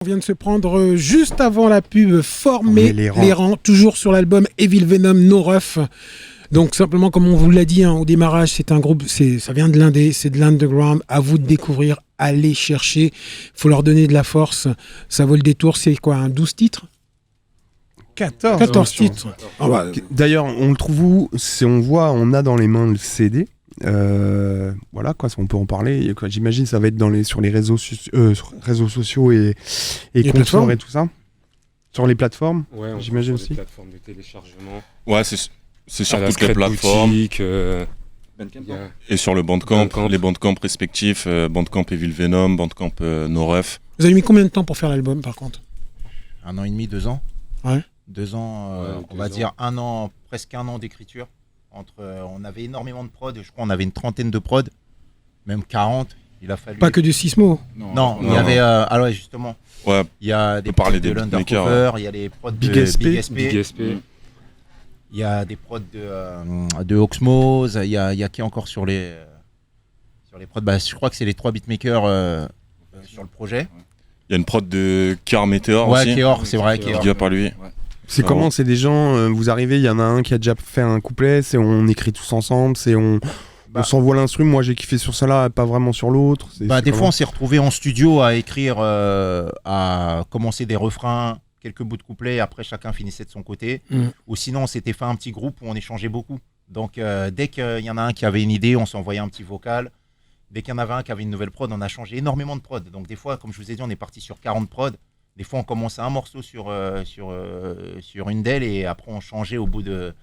On vient de se prendre juste avant la pub Former les rangs, toujours sur l'album Evil Venom No Rough. Donc simplement comme on vous l'a dit au démarrage, c'est un groupe, ça vient de l'indé, c'est de l'underground. À vous de découvrir, allez chercher. Faut leur donner de la force. Ça vaut le détour. C'est quoi, un 12 titres 14 titres. D'ailleurs, on le trouve où? On a dans les mains le CD. Voilà quoi, on peut en parler. J'imagine ça va être sur les réseaux sociaux et plateformes et tout ça. Sur les plateformes, ouais, j'imagine aussi. Les plateformes de téléchargement. Ouais, c'est sur toutes les plateformes. Boutique, et sur le Bandcamp, les Bandcamp respectifs, Bandcamp Evil Venom, Bandcamp No Rough. Vous avez mis combien de temps pour faire l'album par contre? 1 an et demi, 2 ans. Ouais. 2 ans, on va dire 1 an, presque 1 an d'écriture. On avait énormément de prod, je crois on avait une trentaine de prod, même 40. Il a fallu. Pas que du Sismo. Non, il y avait. Alors justement. Ouais. Il y a des prods de l'Undercover, il y a les prods de Big SP. Il y a des prods de Oxmose. Il y a qui encore sur les prods. Je crois que c'est les 3 beatmakers sur le projet. Il y a une prod de Keor Meteor aussi. Ouais, Keor, c'est vrai. Keor. Qui par lui. Ouais. C'est comment? C'est des gens, vous arrivez, il y en a un qui a déjà fait un couplet, on écrit tous ensemble, on s'envoie l'instru, moi j'ai kiffé sur ça là, pas vraiment sur l'autre. Des fois on s'est retrouvés en studio à écrire, à commencer des refrains, quelques bouts de couplets, après chacun finissait de son côté. Ou sinon on s'était fait un petit groupe où on échangeait beaucoup. Donc dès qu'il y en a un qui avait une idée, on s'envoyait un petit vocal. Dès qu'il y en avait un qui avait une nouvelle prod, on a changé énormément de prod. Donc des fois, comme je vous ai dit, on est parti sur 40 prods. Des fois, on commençait un morceau sur une d'elles et après, on changeait au bout de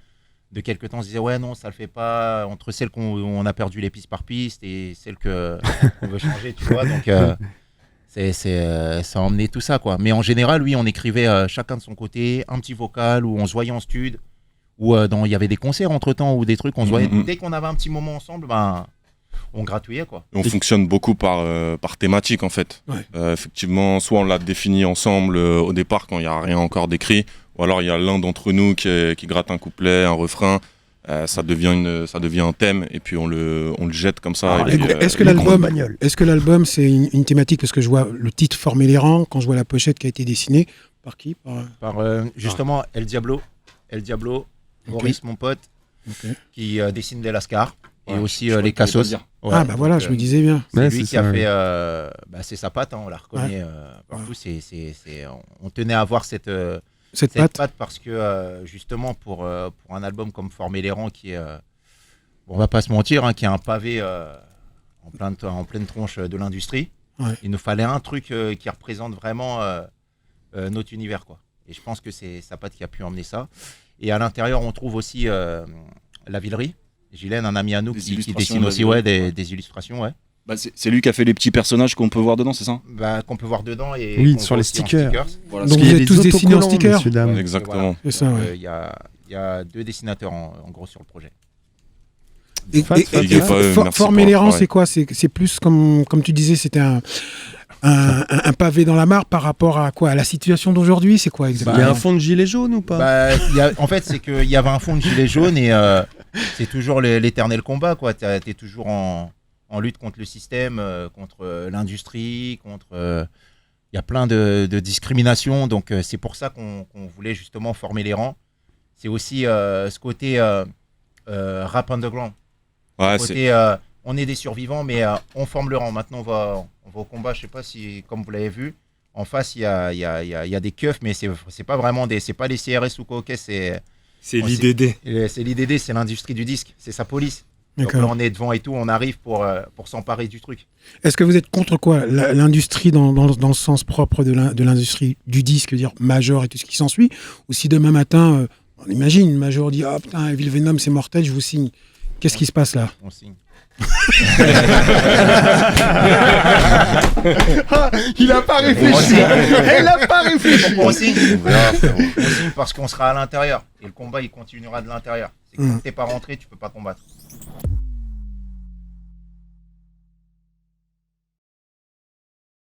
quelques temps. On se disait, ouais, non, ça le fait pas. Entre celles qu'on a perdu les pistes par piste et celles qu'on veut changer, tu vois. Donc, ça a emmené tout ça, quoi. Mais en général, oui, on écrivait chacun de son côté, un petit vocal où on se voyait en stud, où il y avait des concerts entre-temps ou des trucs. On se voyait. Dès qu'on avait un petit moment ensemble, on gratouillait quoi. On fonctionne beaucoup par thématique en fait. Ouais. Effectivement, soit on l'a défini ensemble au départ quand il n'y a rien encore d'écrit, ou alors il y a l'un d'entre nous qui gratte un couplet, un refrain, ça devient un thème et puis on le jette comme ça. Est-ce que l'album c'est une thématique, parce que je vois le titre Former les rangs, quand je vois la pochette qui a été dessinée, par qui? Justement El Diablo, Maurice mon pote, qui dessine des Lascars. Et aussi les Cassos. Ouais, voilà, je me disais bien. C'est lui qui a fait. C'est sa patte, on la reconnaît partout. On tenait à avoir cette patte parce que justement pour un album comme Former les rangs qui est, on va pas se mentir, qui est un pavé en pleine tronche de l'industrie, il nous fallait un truc qui représente vraiment notre univers, quoi. Et je pense que c'est sa patte qui a pu emmener ça. Et à l'intérieur, on trouve aussi la Villerie. Gilène, un ami à nous qui dessine aussi des illustrations. Ouais. C'est lui qui a fait les petits personnages qu'on peut voir dedans, c'est ça? Qu'on peut voir dedans et oui, sur les stickers. Voilà. Donc vous êtes tous dessinés en stickers. Exactement. Il y a 2 dessinateurs en gros sur le projet. Former les rangs, c'est quoi? C'est plus comme tu disais, c'était un pavé dans la mare par rapport à quoi? À la situation d'aujourd'hui, c'est quoi exactement? Il y a un fond de gilet jaune ou pas? En fait, c'est qu'il y avait un fond de gilet jaune et c'est toujours l'éternel combat, quoi. T'es toujours en lutte contre le système, contre l'industrie, contre. Il y a plein de discriminations, donc c'est pour ça qu'on voulait justement former les rangs. C'est aussi ce côté rap underground. Ouais, on est des survivants, mais on forme le rang. Maintenant, on va au combat. Je sais pas si, comme vous l'avez vu, en face, il y a des keufs, mais c'est pas vraiment c'est pas les CRS ou quoi. C'est l'IDD. C'est l'IDD, c'est l'industrie du disque, c'est sa police. Donc D'accord. là, on est devant et tout, on arrive pour s'emparer du truc. Est-ce que vous êtes contre quoi? L'industrie dans le sens propre de l'industrie du disque, dire Major et tout ce qui s'ensuit? Ou si demain matin, on imagine, Major dit « Ah putain, Evil Venom, c'est mortel, je vous signe ». Qu'est-ce qui se passe là? On signe. Il a pas réfléchi. On signe parce qu'on sera à l'intérieur et le combat il continuera de l'intérieur. C'est que quand t'es pas rentré, tu peux pas combattre.